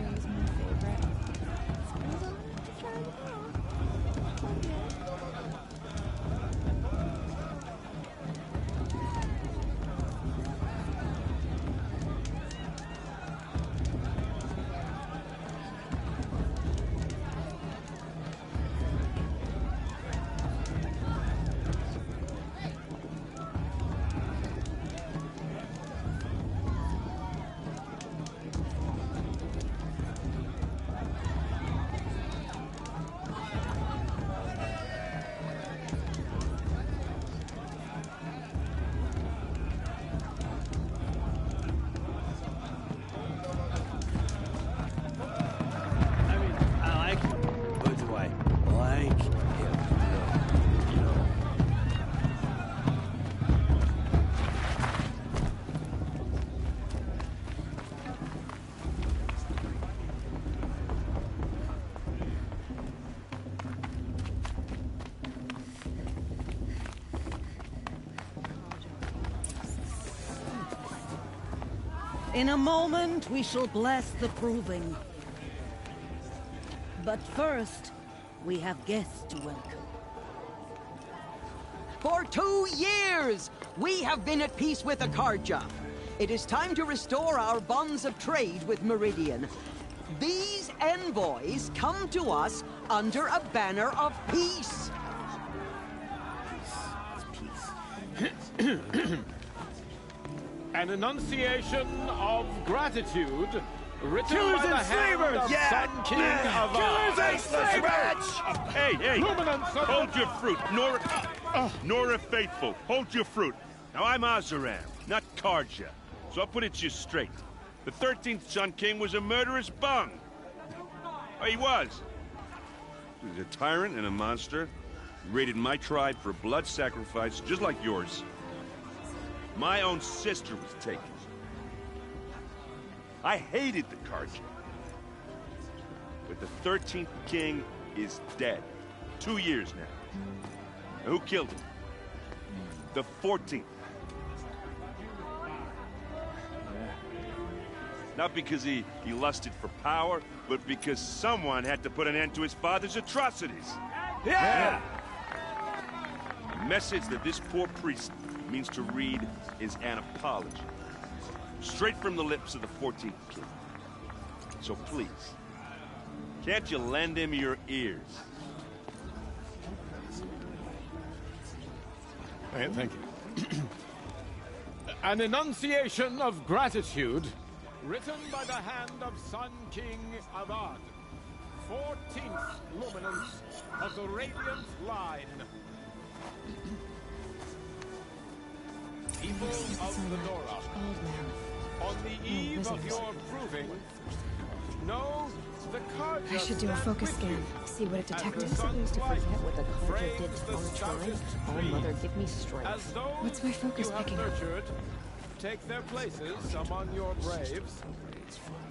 is my favorite. Suppose I'll have to try them all. Okay. In a moment, we shall bless the proving. But first, we have guests to welcome. For 2 years, we have been at peace with Akarja. It is time to restore our bonds of trade with Meridian. These envoys come to us under a banner of peace. An enunciation of gratitude written Killers by the and hand slavers! of Sun King of Killers and slavers! Hey! Luminance of Hold your fruit, Nora Faithful. Hold your fruit. Now I'm Azaram, not Karja. So I'll put it to you straight. The 13th Sun King was a murderous bung. Oh, he was. He was a tyrant and a monster. He raided my tribe for blood sacrifice, just like yours. My own sister was taken. I hated the Karja. But the 13th king is dead. 2 years now. And who killed him? The 14th. Not because he lusted for power, but because someone had to put an end to his father's atrocities. Yeah! The message that this poor priest means to read is an apology. Straight from the lips of the 14th king. So please, can't you lend him your ears? Thank you. An enunciation of gratitude written by the hand of Sun King Avad, 14th luminance of the Radiant Line. People of the Nora, on the eve of your proving, know the Karja I should do a focus scan, see what it detected. I'm supposed to forget what the Karja did to our tribe? Oh, Mother, give me strength. What's my focus picking up? Take their places among your braves.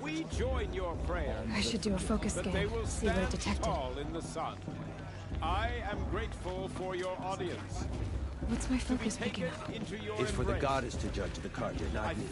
We join your prayers. I should do a focus that scan, they will see what it stand detected. tall in the sun. I am grateful for your audience. What's my focus picking up? It's for the goddess to judge the Karja, not me.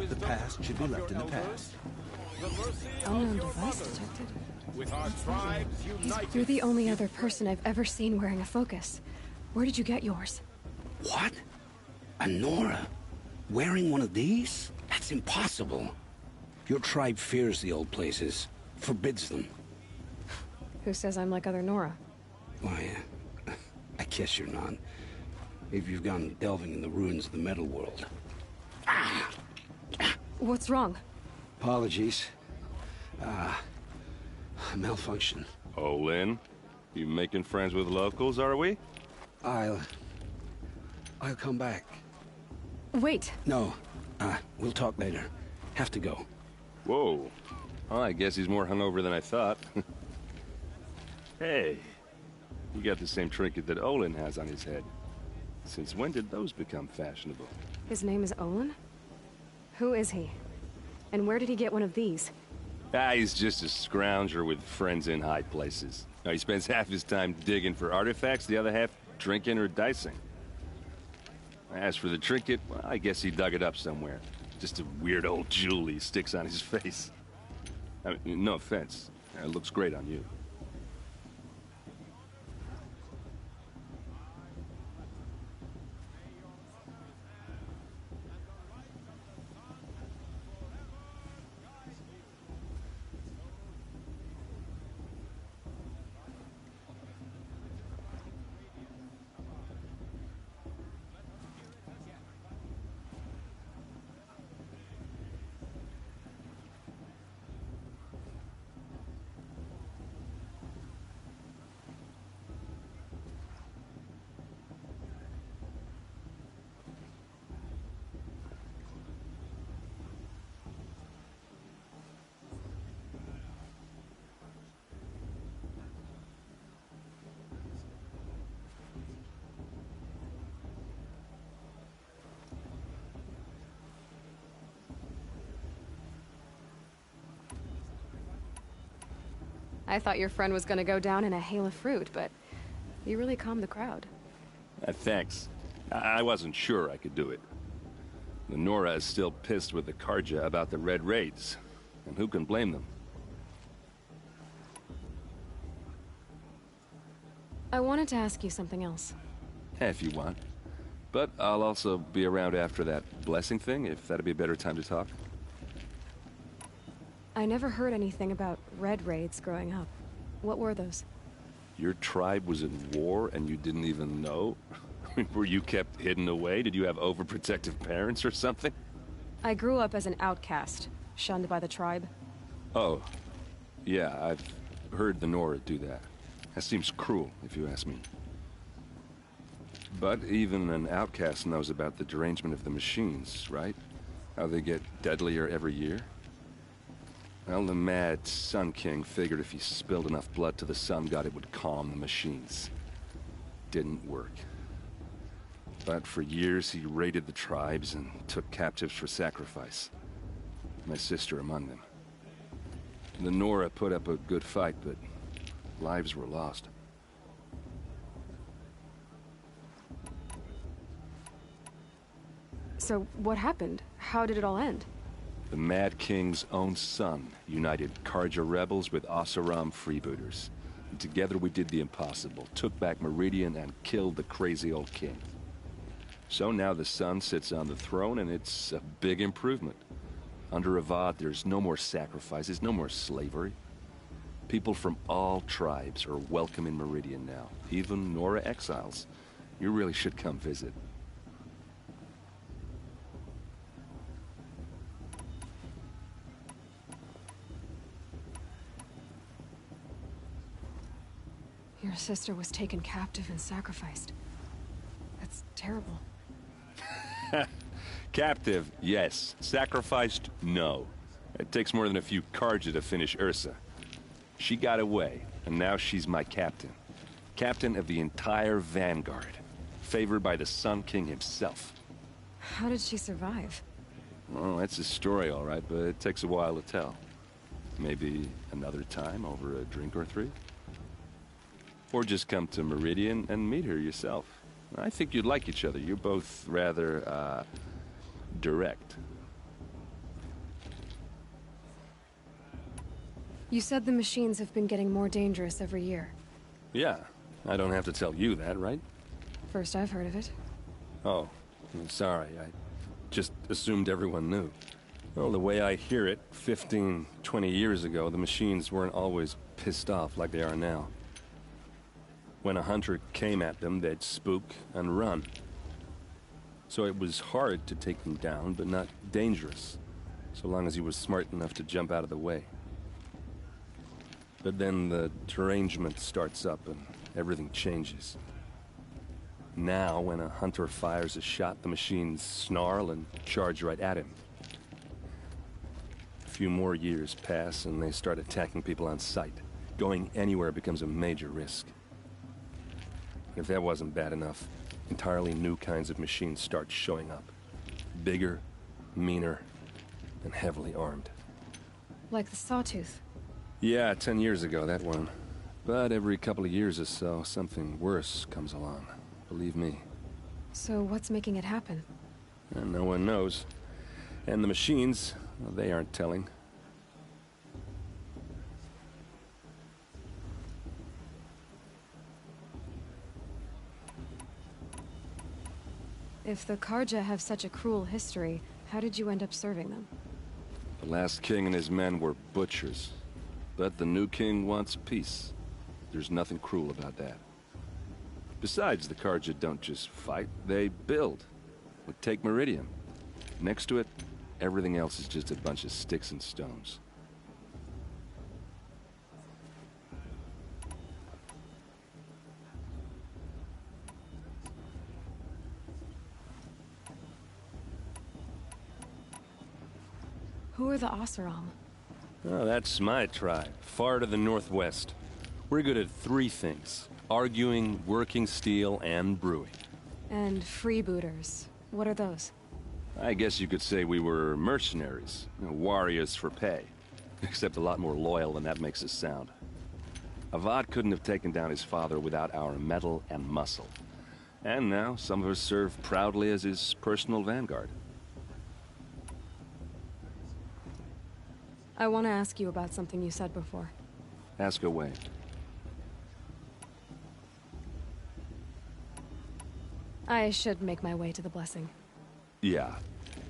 The past should be left in the past. Unknown device detected. With our tribes united. You're the only other person I've ever seen wearing a focus. Where did you get yours? What? A Nora? Wearing one of these? That's impossible. Your tribe fears the old places, forbids them. Who says I'm like other Nora? Why, I guess you're not. If you've gone delving in the ruins of the metal world. What's wrong? Apologies. Malfunction. Oh, Lynn, you making friends with locals, are we? I'll come back. Wait. No, we'll talk later. Have to go. Whoa. Well, I guess he's more hungover than I thought. Hey, you got the same trinket that Olin has on his head. Since when did those become fashionable? His name is Olin? Who is he? And where did he get one of these? He's just a scrounger with friends in high places. Now, he spends half his time digging for artifacts, the other half drinking or dicing. As for the trinket, well, I guess he dug it up somewhere. Just a weird old jewel he sticks on his face. I mean, no offense. It looks great on you. I thought your friend was gonna go down in a hail of fruit, but you really calmed the crowd. Thanks. I wasn't sure I could do it. The Nora is still pissed with the Karja about the Red Raids, and who can blame them? I wanted to ask you something else. If you want. But I'll also be around after that blessing thing, if that'd be a better time to talk. I never heard anything about Red Raids growing up. What were those? Your tribe was in war and you didn't even know? Were you kept hidden away? Did you have overprotective parents or something? I grew up as an outcast, shunned by the tribe. Oh. Yeah, I've heard the Nora do that. That seems cruel, if you ask me. But even an outcast knows about the derangement of the machines, right? How they get deadlier every year? Well, the mad Sun King figured if he spilled enough blood to the Sun God, it would calm the machines. Didn't work. But for years, he raided the tribes and took captives for sacrifice. My sister among them. The Nora put up a good fight, but lives were lost. So, what happened? How did it all end? The Mad King's own son united Karja rebels with Oseram freebooters. And together we did the impossible, took back Meridian and killed the crazy old king. So now the son sits on the throne and it's a big improvement. Under Avad, there's no more sacrifices, no more slavery. People from all tribes are welcome in Meridian now, even Nora exiles. You really should come visit. Your sister was taken captive and sacrificed. That's terrible. Captive, yes. Sacrificed, no. It takes more than a few Karja to finish Ursa. She got away, and now she's my captain. Captain of the entire Vanguard. Favored by the Sun King himself. How did she survive? Well, that's a story, all right, but it takes a while to tell. Maybe another time over a drink or three? Or just come to Meridian and meet her yourself. I think you'd like each other. You're both rather, direct. You said the machines have been getting more dangerous every year. Yeah, I don't have to tell you that, right? First I've heard of it. Oh, I'm sorry. I just assumed everyone knew. Well, the way I hear it, 15, 20 years ago, the machines weren't always pissed off like they are now. When a hunter came at them, they'd spook and run. So it was hard to take them down, but not dangerous, so long as he was smart enough to jump out of the way. But then the derangement starts up and everything changes. Now, when a hunter fires a shot, the machines snarl and charge right at him. A few more years pass and they start attacking people on sight. Going anywhere becomes a major risk. If that wasn't bad enough, entirely new kinds of machines start showing up. Bigger, meaner, and heavily armed. Like the Sawtooth. Yeah, 10 years ago, that one. But every couple of years or so, something worse comes along. Believe me. So what's making it happen? And no one knows. And the machines, well, they aren't telling. If the Karja have such a cruel history, how did you end up serving them? The last king and his men were butchers. But the new king wants peace. There's nothing cruel about that. Besides, the Karja don't just fight, they build. Like, take Meridian. Next to it, everything else is just a bunch of sticks and stones. Who are the Oseram? Oh, that's my tribe, far to the northwest. We're good at three things: arguing, working steel, and brewing. And freebooters. What are those? I guess you could say we were mercenaries, warriors for pay. Except a lot more loyal than that makes us sound. Avad couldn't have taken down his father without our metal and muscle. And now, some of us serve proudly as his personal vanguard. I want to ask you about something you said before. Ask away. I should make my way to the blessing. Yeah.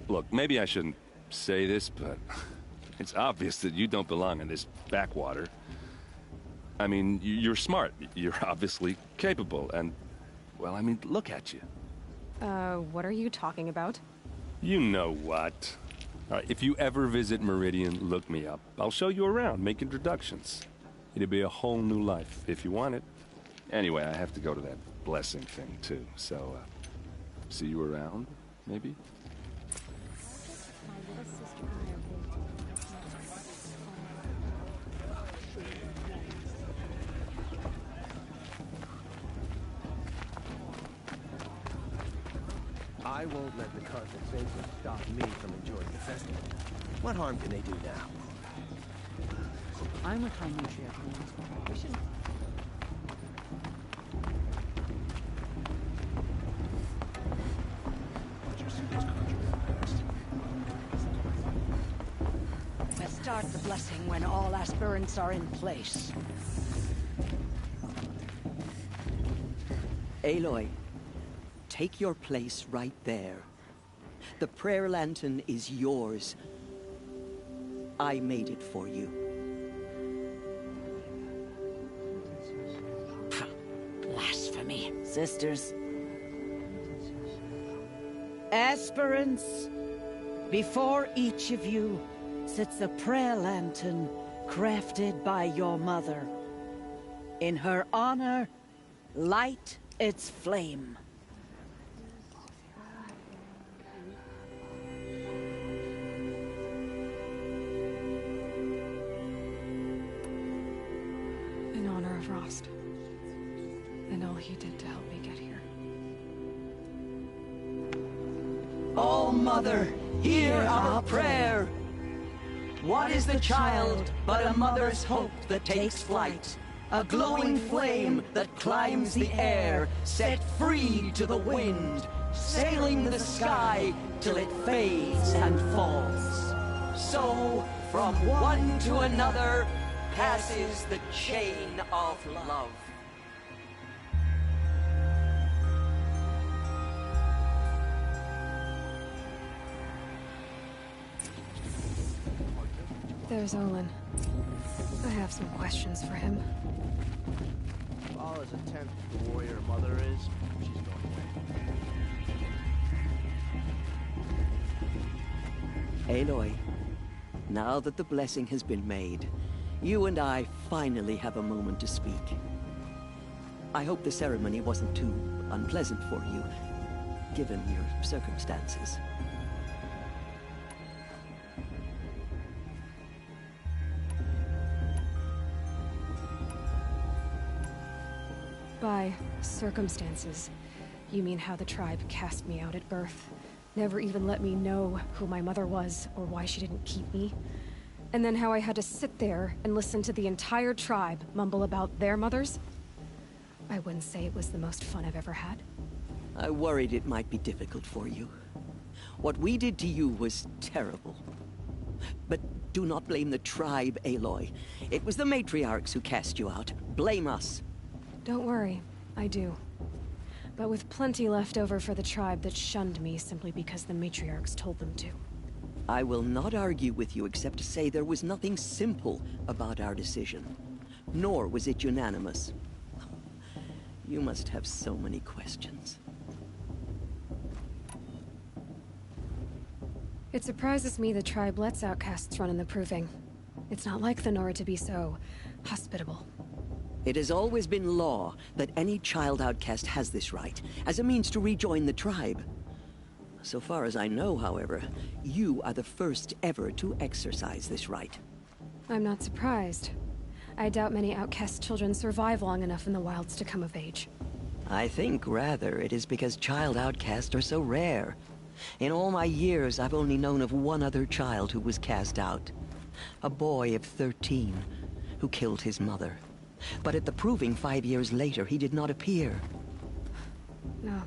Look, maybe I shouldn't say this, but it's obvious that you don't belong in this backwater. I mean, you're smart. You're obviously capable, and, well, I mean, look at you. What are you talking about? You know what. All right, if you ever visit Meridian, look me up. I'll show you around, make introductions. It'll be a whole new life, if you want it. Anyway, I have to go to that blessing thing, too, so, see you around, maybe? I won't let the Carthaginians stop me from enjoying the festival. What harm can they do now? I'm with Haimushi. We should... Let's start the blessing when all aspirants are in place. Aloy, take your place right there. The prayer lantern is yours. I made it for you. Blasphemy. Sisters. Aspirants, before each of you sits the prayer lantern crafted by your mother. In her honor, light its flame. In honor of Rost. And all he did to help me get here. Oh, Mother, hear our prayer. What is the child but a mother's hope that takes flight? A glowing flame that climbs the air, set free to the wind, sailing the sky till it fades and falls. So, from one to another, passes the chain of love. There's Olin. I have some questions for him. All as intense as the warrior mother is, she's going away. Aloy, now that the blessing has been made, you and I finally have a moment to speak. I hope the ceremony wasn't too unpleasant for you, given your circumstances. By circumstances, you mean how the tribe cast me out at birth, never even let me know who my mother was or why she didn't keep me, and then how I had to sit there and listen to the entire tribe mumble about their mothers? I wouldn't say it was the most fun I've ever had. I worried it might be difficult for you. What we did to you was terrible. But do not blame the tribe, Aloy. It was the matriarchs who cast you out. Blame us. Don't worry, I do. but with plenty left over for the tribe that shunned me simply because the matriarchs told them to. I will not argue with you except to say there was nothing simple about our decision. Nor was it unanimous. You must have so many questions. It surprises me the tribe lets outcasts run in the Proving. It's not like the Nora to be so hospitable. It has always been law that any child outcast has this right, as a means to rejoin the tribe. So far as I know, however, you are the first ever to exercise this right. I'm not surprised. I doubt many outcast children survive long enough in the wilds to come of age. I think, rather, it is because child outcasts are so rare. In all my years, I've only known of one other child who was cast out. A boy of 13, who killed his mother. But at the Proving 5 years later, he did not appear. No.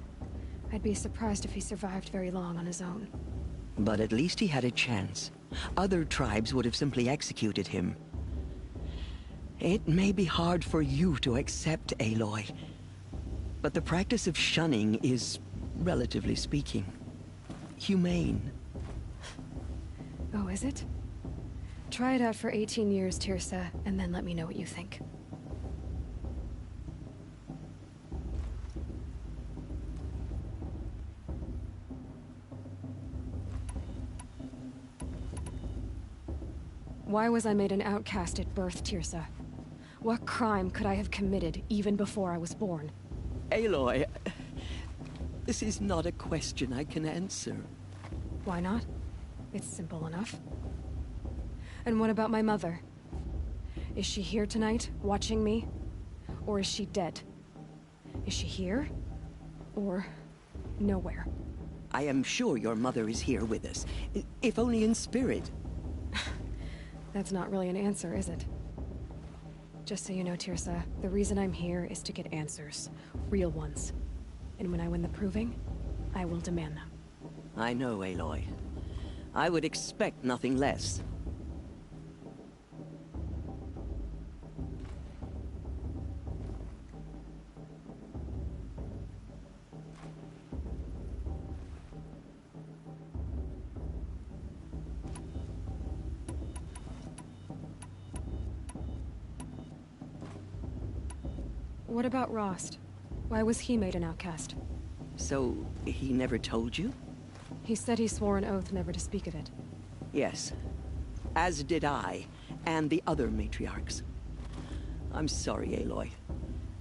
I'd be surprised if he survived very long on his own. But at least he had a chance. Other tribes would have simply executed him. It may be hard for you to accept, Aloy, but the practice of shunning is, relatively speaking, humane. Oh, is it? Try it out for 18 years, Tirsa, and then let me know what you think. Why was I made an outcast at birth, Tirsa? What crime could I have committed even before I was born? Aloy, this is not a question I can answer. Why not? It's simple enough. And what about my mother? Is she here tonight, watching me? Or is she dead? Is she here? Or nowhere? I am sure your mother is here with us, if only in spirit. That's not really an answer, is it? Just so you know, Tirsa, the reason I'm here is to get answers. Real ones. And when I win the Proving, I will demand them. I know, Aloy. I would expect nothing less. What about Rost? Why was he made an outcast? So, he never told you? He said he swore an oath never to speak of it. Yes. As did I, and the other matriarchs. I'm sorry, Aloy,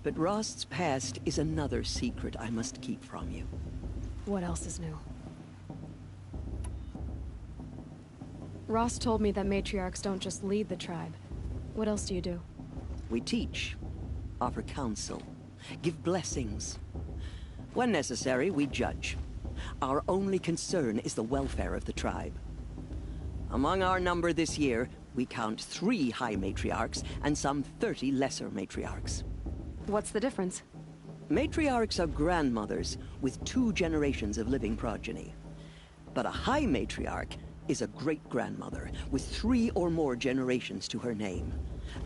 but Rost's past is another secret I must keep from you. What else is new? Rost told me that matriarchs don't just lead the tribe. What else do you do? We teach, offer counsel, give blessings. When necessary, we judge. Our only concern is the welfare of the tribe. Among our number this year, we count 3 high matriarchs and some 30 lesser matriarchs. What's the difference? Matriarchs are grandmothers with 2 generations of living progeny. But a high matriarch is a great-grandmother with 3 or more generations to her name.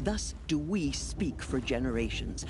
Thus do we speak for generations,